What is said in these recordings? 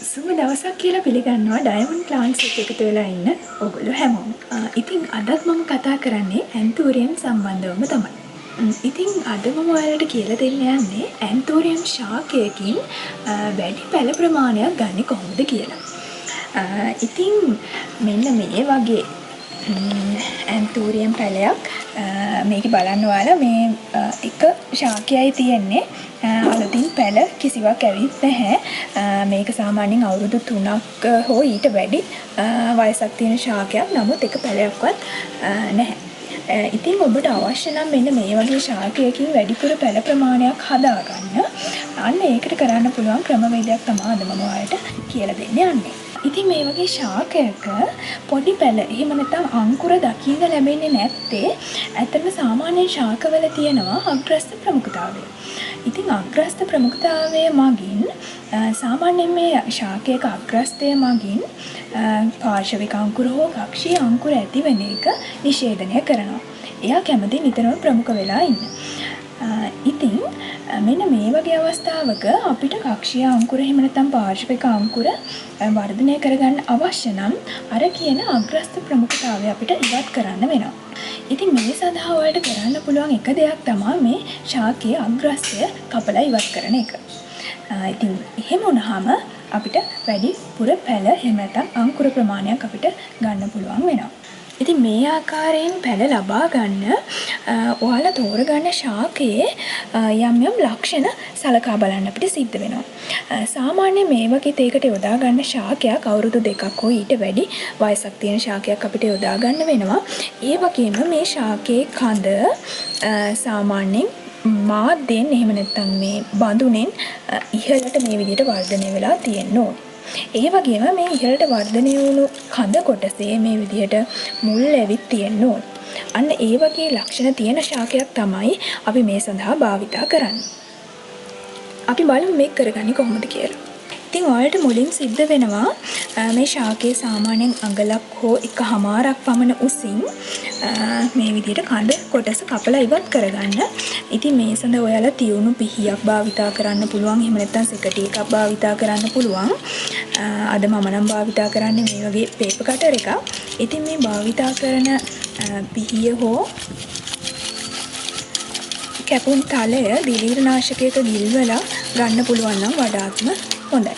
සුබ දවසක් කියලා පිළිගන්නවා ඩයමන්ඩ් ප්ලාන්ට්ස් එකතු වෙලා ඉන්න ඔයගොල්ලෝ හැමෝම. ඉතින් අදත් මම කතා කරන්නේ ඇන්තූරියම් සම්බන්ධවම තමයි. ඉතින් අද මම ඔයාලට කියලා දෙන්න යන්නේ ඇන්තූරියම් ශාකයකින් වැඩි පැල ප්‍රමාණයක් ගන්න කොහොමද කියලා. ඉතින් මෙන්න මේ වගේ ඇන්තූරියම් පැලයක් මේක බලන්න ඔයාලා මේ එක ශාකයයි තියෙන්නේ. අලුතින් පැල කිසිවක් ඇවිත් නැහැ. මේක සාමාන්‍යයෙන් අවුරුදු 3ක් හෝ ඊට වැඩි වයසක් තියෙන ශාකයක්. නමුත් එක පැලයක්වත් නැහැ. ඉතින් ඔබට අවශ්‍ය නම් මෙන්න මේ වගේ ශාකයකින් වැඩිපුර පැල ප්‍රමාණයක් හදාගන්න. අන්න ඒකට කරන්න පුළුවන් ක්‍රමවේදයක් තමයි අද මම ඔයාලට කියලා දෙන්න යන්නේ. ඉතින් මේ වගේ ශාකයක පොඩි පැල එහෙම නැත්නම් අංකුර දකින්න ලැබෙන්නේ නැත්තේ ඇත්තටම සාමාන්‍ය ශාකවල තියෙනවා අග්‍රස්ත ප්‍රමුඛතාවය. ඉතින් අග්‍රස්ත ප්‍රමුඛතාවය මගින් සාමාන්‍යයෙන් මේ ශාකයක අග්‍රස්තය මගින් පාර්ශවික අංකුර හෝ කක්ෂීය අංකුර ඇතිවෙන එක නිෂේධනය කරනවා. එයා කැමති නිතරම ප්‍රමුඛ වෙලා ඉන්න. ඉතින් මෙන්න මේ වගේ අවස්ථාවක අපිට කක්ෂීය අංකුර එහෙම නැත්නම් පාර්ශවික අංකුර වර්ධනය කරගන්න අවශ්‍ය නම් අර කියන අග්‍රස්ත ප්‍රමුඛතාවය අපිට ඉවත් කරන්න වෙනවා. ඉතින් මේ සඳහා ඔයාලට කරන්න පුළුවන් එක දෙයක් තමයි මේ ශාකයේ අග්‍රස්තය කපලා ඉවත් කරන එක. ඉතින් එහෙම වුණාම අපිට වැඩි පුර පැල එහෙම නැත්නම් අංකුර ප්‍රමාණයක් අපිට ගන්න පුළුවන් වෙනවා. ඉතින් මේ ආකාරයෙන් පැල ලබා ගන්න ඔයාලා තෝරගන්න ශාකයේ යම් යම් ලක්ෂණ සලකා බලන්න අපිට සිද්ධ වෙනවා. සාමාන්‍යයෙන් මේ වගේ තේකට යොදා ගන්න ශාකයක් අවුරුදු 2ක් හෝ ඊට වැඩි වයසක් තියෙන ශාකයක් අපිට යොදා ගන්න වෙනවා. ඒ වගේම මේ ශාකයේ කඳ සාමාන්‍යයෙන් මාධ්‍යයෙන් එහෙම නැත්නම් මේ බඳුනෙන් ඉහළට මේ විදිහට වර්ධනය වෙලා තියෙන්න ඕනේ. ඒ වගේම මේ ඉහළට වර්ධනය වුණු කඳ කොටසේ මේ විදිහට මුල් ඇවිත් තියෙන්න ඕන. අන්න ඒ වගේ ලක්ෂණ තියෙන ශාකයක් තමයි අපි මේ සඳහා භාවිතා කරන්නේ. අපි බලමු මේක කරගන්නේ කොහොමද කියලා. ඉතින් ඔයාලට මුලින් සිද්ධ වෙනවා මේ ශාකයේ සාමාන්‍යයෙන් අඟලක් හෝ එකහමාරක් පමණ උසින් මේ විදිහට කඳ කොටස කපලා ඉවත් කරගන්න. ඉතින් මේ සඳහා ඔයාලා තියුණු පිහියක් භාවිතා කරන්න පුළුවන්. එහෙම නැත්නම් සෙකටි එකක් භාවිතා කරන්න පුළුවන්. අද මම නම් භාවිතා කරන්නේ මේ වගේ පේපර් කටර් එකක්. ඉතින් මේ භාවිතා කරන පිහිය හෝ කැපුම් තලය දිලීරනාශකයක ගිල්වලා ගන්න පුළුවන් නම් වඩාත්ම හොඳයි.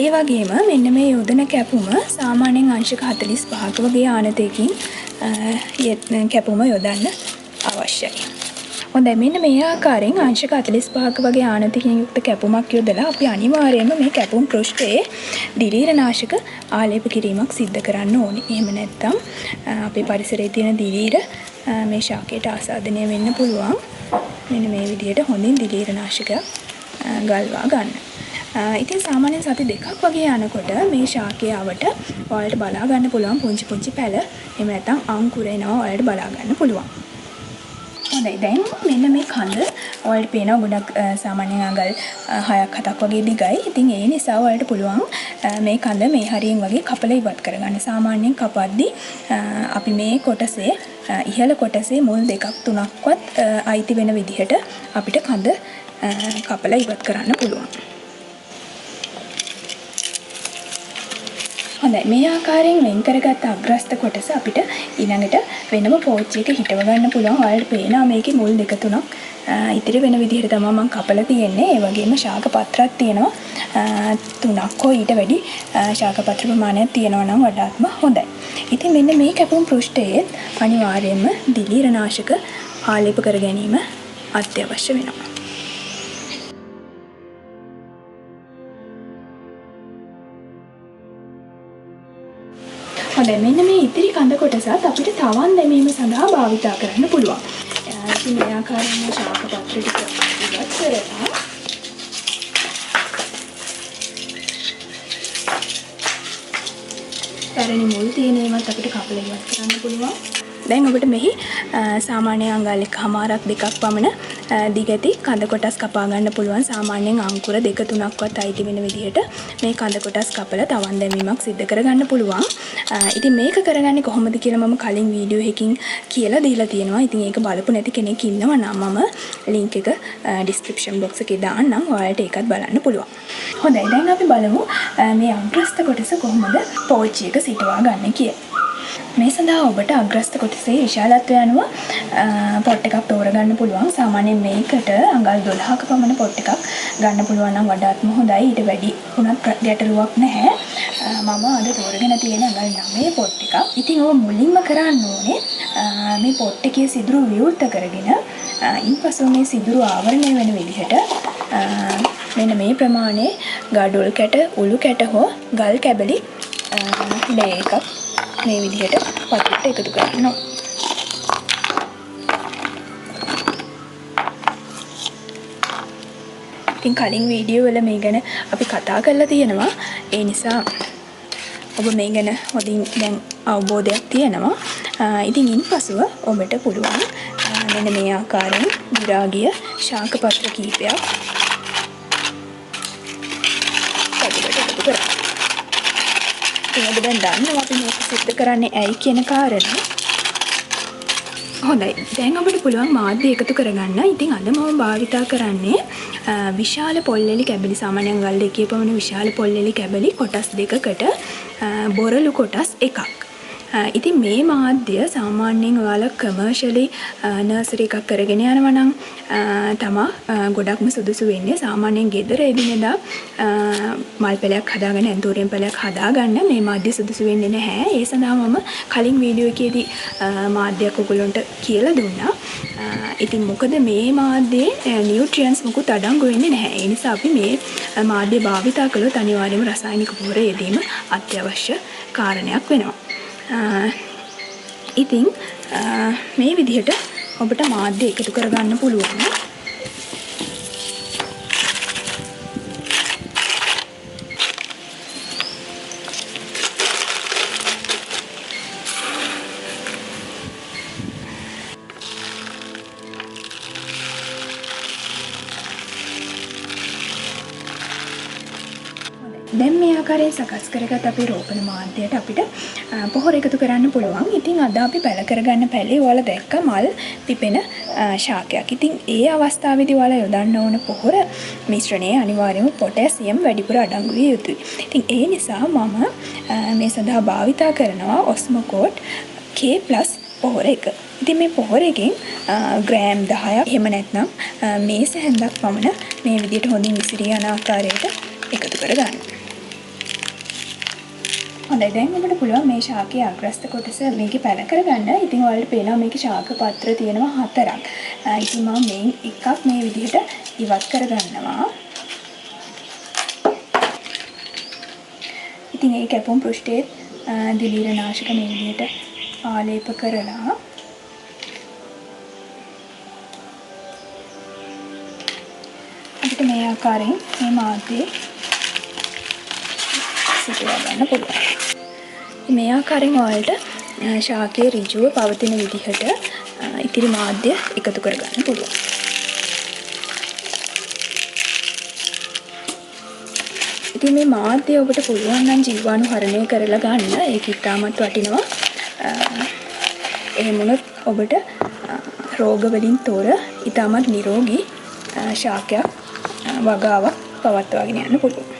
ඒ වගේම මෙන්න මේ යොදන කැපුම සාමාන්‍යයෙන් අංශක 45ක වගේ ආනතයකින් කැපුම යොදන්න අවශ්‍යයි. හොඳයි, මෙන්න මේ ආකාරයෙන් අංශක 45ක වගේ ආනතකින් යුක්ත කැපුමක් යොදලා අපි අනිවාර්යයෙන්ම මේ කැපුම් පෘෂ්ඨයේ දිලීරනාශක ආලේප කිරීමක් සිද්ධ කරන්න ඕනේ. එහෙම නැත්නම් අපේ පරිසරයේ තියෙන දිලීර මේ ශාකයට ආසාදනය වෙන්න පුළුවන්. මෙන්න මේ විදිහට හොඳින් දිලීරනාශකයක් ගල්වා ගන්න. ඉතින් සාමාන්‍යයෙන් සති 2ක් වගේ යනකොට මේ ශාකයවට ඔයාලට බලා ගන්න පුළුවන් පුංචි පුංචි පැල එහෙම නැත්නම් අංකුර එනවා ඔයාලට බලා ගන්න පුළුවන්. හොඳයි, දැන් මෙන්න මේ කඳ ඔයාලට පේනවා ගොඩක් සාමාන්‍යයෙන් අඟල් 6ක් 7ක් වගේ දිගයි. ඉතින් ඒ නිසා ඔයාලට පුළුවන් මේ කඳ මේ හරියෙන් වගේ කපලා ඉවත් කරගන්න. සාමාන්‍යයෙන් කපද්දී අපි මේ කොටසේ ඉහළ කොටසේ මුල් 2ක් 3ක්වත් අයිති වෙන විදිහට අපිට කඳ කපලා ඉවත් කරන්න පුළුවන්. හොඳයි, මේ ආකාරයෙන් වෙන් කරගත්ත අග්‍රස්ත කොටස අපිට ඊළඟට වෙනම පෝච්චි එක හිටව ගන්න පුළුවන්. ඔයාලට පේනවා මේකේ මුල් 2 3ක් ඉතිරි වෙන විදිහට තමයි මම කපලා තියෙන්නේ. ඒ වගේම ශාක පත්‍රයක් තියෙනවා 3ක් හෝ ඊට වැඩි ශාක පත්‍ර ප්‍රමාණයක් තියෙනවා නම් වඩාත්ම හොඳයි. ඉතින් මෙන්න මේ කැපුම් පෘෂ්ඨයේ අනිවාර්යයෙන්ම දිලීරනාශක ආලේප කර ගැනීම අත්‍යවශ්‍ය වෙනවා. හොඳයි, මෙන්න මේ ඉතිරි කඳ කොටසත් අපිට තවන් දැමීම සඳහා භාවිතා කරන්න පුළුවන්. ඉතින් මේ ආකාරයෙන් ශාක පත්‍ර ටික ඉවත් කරලා පැරණි මුල් තියෙන ඒවත් අපිට කපලා ඉවත් කරන්න පුළුවන්. දැන් ඔබට මෙහි සාමාන්‍ය අඟල් 1කමාරක් 2ක් පමණ දිගැති කඳ කොටස් කපා ගන්න පුළුවන්. සාමාන්‍යයෙන් අංකුර 2-3ක්වත් අයිති වෙන විදිහට මේ කඳ කොටස් කපලා තවන් දැමීමක් සිදු කරගන්න පුළුවන්. ඉතින් මේක කරගන්නේ කොහොමද කියලා මම කලින් වීඩියෝ එකකින් කියලා දීලා තියෙනවා. ඉතින් ඒක බලපු නැති කෙනෙක් ඉන්නවා නම් මම link එක description box එකේ දාන්නම්. ඔයාලට ඒකත් බලන්න පුළුවන්. හොඳයි, දැන් අපි බලමු මේ අග්‍රස්ත කොටස කොහොමද පෝච්චි එක සිටවා ගන්න කියලා. මේ සඳහා ඔබට අග්‍රස්ත කොටසේ විශාලත්වය අනුව පොට් එකක් තෝරගන්න පුළුවන්. සාමාන්‍යයෙන් මේකට අඟල් 12ක පමණ පොට් එකක් ගන්න පුළුවන් නම් වඩාත්ම හොඳයි. ඊට වැඩි වුණත් ගැටලුවක් නැහැ. මම අද තෝරගෙන තියෙන අඟල් 9 පොට් එකක්. ඉතින් ඔබ මුලින්ම කරන්න ඕනේ මේ පොට් එකේ සිදුරු විවෘත කරගෙන ඉන්පසු මේ සිදුරු ආවරණය වෙන විදිහට මෙන්න මේ ප්‍රමාණයේ ගඩොල් කැට, උළු කැට හෝ ගල් කැබලි ලේ එකක් මේ විදිහට පතුලට එකතු කරනවා. ඉතින් කලින් වීඩියෝ වල මේ ගැන අපි කතා කරලා තියෙනවා. ඒ නිසා ඔබ මේ ගැන හොඳින් දැන් අවබෝධයක් තියෙනවා. ඉතින් ඉන්පසුව ඔබට පුළුවන් මෙන්න මේ ආකාරයෙන් විරාගිය ශාක පත්‍ර කීපයක් පතුලට එකතු කරනවා. ඔබ දැන් දන්නවා අපි මේක සිද්ධ කරන්නේ ඇයි කියන කාරණා. හොඳයි, දැන් අපිට පුළුවන් මාධ්‍ය එකතු කරගන්න. ඉතින් අද මම භාවිතා කරන්නේ විශාල පොල්ලෙලි කැබලි, සාමාන්‍යයෙන් ගල් දෙකේ පමණ විශාල පොල්ලෙලි කැබලි කොටස් දෙකකට බොරළු කොටස් එකක්. ඉතින් මේ මාධ්‍ය සාමාන්‍යයෙන් ඔයාලා කමර්ෂලි නර්සරි එකක් කරගෙන යනවා නම් තමා ගොඩක්ම සුදුසු වෙන්නේ. සාමාන්‍යයෙන් ගෙදර එදිනෙදා මල් පැලයක් හදාගන්න, ඇන්තෝරියම් පැලයක් හදාගන්න මේ මාධ්‍ය සුදුසු වෙන්නේ නැහැ. ඒ සඳහා මම කලින් වීඩියෝ එකේදී මාධ්‍යයක් ඔයගොල්ලන්ට කියලා දුන්නා. ඉතින් මොකද මේ මාධ්‍යයේ නියුට්‍රියන්ස් මුකුත් අඩංගු වෙන්නේ නැහැ. ඒ නිසා අපි මේ මාධ්‍ය භාවිතා කළොත් අනිවාර්යයෙන්ම රසායනික පොහොර යෙදීම අත්‍යවශ්‍ය කාරණයක් වෙනවා. ඉතින් මේ විදිහට ඔබට මාධ්‍ය එකතු කරගන්න පුළුවන්. දැන් මේ ආකාරයෙන් සකස් කරගත් අපේ රෝපණ මාධ්‍යයට අපිට පොහොර එකතු කරන්න පුළුවන්. ඉතින් අද අපි පැල කරගන්න පැලේ ඔයාලා දැක්ක මල් පිපෙන ශාකයක්. ඉතින් ඒ අවස්ථාවේදී ඔයාලා යොදන්න ඕන පොහොර මිශ්‍රණයේ අනිවාර්යයෙන්ම පොටෑසියම් වැඩිපුර අඩංගු විය යුතුයි. ඉතින් ඒ නිසා මම මේ සඳහා භාවිතා කරනවා ඔස්මෝකෝට් K+ පොහොර එක. ඉතින් මේ පොහොර එකෙන් ග්‍රෑම් 10ක් එහෙම නැත්නම් මේස හැන්දක් පමණ මේ විදිහට හොඳින් විසිරී යන ආකාරයට එකතු කරගන්න. හොඳයි, දැන් අපිට පුළුවන් මේ ශාකයේ අග්‍රස්ත කොටස මේකේ පැල කරගන්න. ඉතින් ඔයාලට පේනවා මේකේ ශාක පත්‍ර තියෙනවා 4ක්. ඉතින් මම මේන් එකක් මේ විදිහට ඉවත් කරගන්නවා. ඉතින් ඒ කැපුම් පෘෂ්ඨයේ දිලීරනාශක මේ විදිහට ආලේප කරලා අපිට මේ ආකාරයෙන් මේ මාධ්‍යයේ සිටවා ගන්න පුළුවන්. මේ ආකාරයෙන් ඔයාලට ශාකයේ ඍජුව පවතින විදිහට ඉතිරි මාධ්‍ය එකතු කරගන්න පුළුවන්. ඉතින් මේ මාධ්‍ය ඔබට පුළුවන් නම් ජීවාණු හරණය කරලා ගන්න. ඒක ඉතාමත් වටිනවා. එහෙම වුණොත් ඔබට රෝග වලින් තොර ඉතාමත් නිරෝගී ශාකයක් වගාවක් පවත්වාගෙන යන්න පුළුවන්.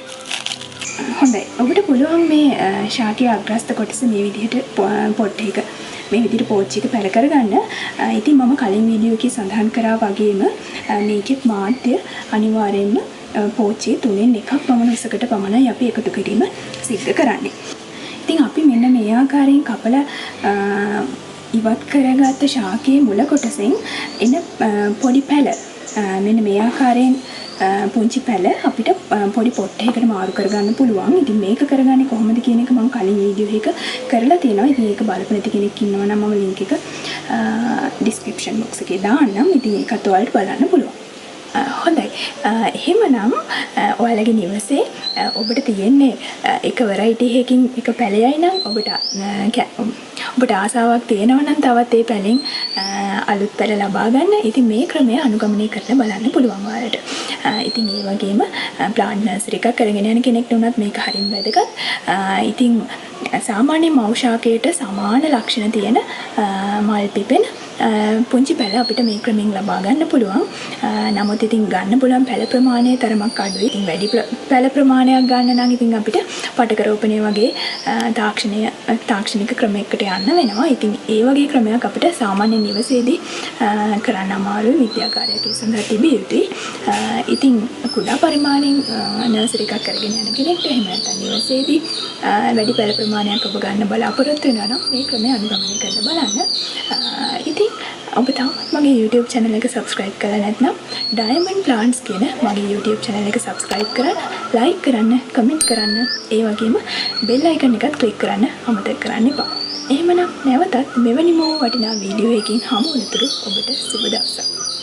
හොඳයි, ඔබට පුළුවන් මේ ශාකයේ අග්‍රස්ත කොටස මේ විදිහට පොට් එක මේ විදිහට පෝච්චි එක පැල කරගන්න. ඉතින් මම කලින් වීඩියෝ එකේ සඳහන් කරා වගේම මේකේ මාධ්‍ය අනිවාර්යයෙන්ම පෝච්චි 3න් එකක් පමණ උසකට පමණයි අපි එකතු කිරීම සිද්ධ කරන්නේ. ඉතින් අපි මෙන්න මේ ආකාරයෙන් කපලා ඉවත් කරගත්ත ශාකයේ මුල කොටසෙන් එන පොඩි පැල මෙන්න මේ ආකාරයෙන් පුංචි පැල අපිට පොඩි පොට් එකකට මාරු කරගන්න පුළුවන්. ඉතින් මේක කරගන්නේ කොහොමද කියන එක මම කලින් වීඩියෝ එක කරලා තියෙනවා. ඉතින් ඒක බලපු නැති කෙනෙක් ඉන්නවා නම් මම link එක description box එකේ දාන්නම්. ඉතින් ඒකත් ඔයාලට බලන්න පුළුවන්. හොඳයි. එහෙමනම් ඔයාලගේ නිවසේ ඔබට තියෙන්නේ එක වෙරයිටි එකකින් එක පැලයයි නම් ඔබට ආසාවක් තියෙනවා නම් තවත් ඒ පැලෙන් අලුත් පැල ලබා ගන්න. ඉතින් මේ ක්‍රමය අනුගමනය කරලා බලන්න පුළුවන් ඔයාලට. ඉතින් ඒ වගේම ප්ලාන්ට් නර්සරි එකක් කරගෙන යන කෙනෙක්ට උනත් මේක හරිම වැදගත්. ඉතින් සාමාන්‍ය මව් ශාකයට සමාන ලක්ෂණ තියෙන මල් පිපෙන පුංචි පැල අපිට මේ ක්‍රමෙන් ලබා ගන්න පුළුවන්. නමුත් ඉතින් ගන්න පුළුවන් පැල ප්‍රමාණය තරමක් අඩුයි. ඉතින් වැඩි පැල ප්‍රමාණයක් ගන්න නම් ඉතින් අපිට පටක රෝපණය වගේ තාක්ෂණික ක්‍රමයකට යන්න වෙනවා. ඉතින් ඒ වගේ ක්‍රමයක් අපිට සාමාන්‍ය නිවසේදී කරන්න අමාරුයි. විද්‍යාකාරයෙක් ඒ සඳහා තිබිය යුතුයි. ඉතින් කුඩා පරිමාණයෙන් නර්සරි එකක් කරගෙන යන කෙනෙක්ට එහෙම නැත්නම් නිවසේදී වැඩි පැල ප්‍රමාණයක් ඔබ ගන්න බලාපොරොත්තු වෙනවා නම් මේ ක්‍රමය අනුගමනය කරලා බලන්න. ඉතින් ඔබ තාමත් මගේ YouTube channel එක subscribe කරලා නැත්නම් Diamond Plants කියන මගේ YouTube channel එක subscribe කරන්න, like කරන්න, comment කරන්න, ඒ වගේම bell icon එකත් click කරන්න අමතක කරන්න එපා. එහෙමනම් නැවතත් මෙවැනිම වටිනා වීඩියෝ එකකින් හමු වෙනතුරු ඔබට සුබ දවසක්.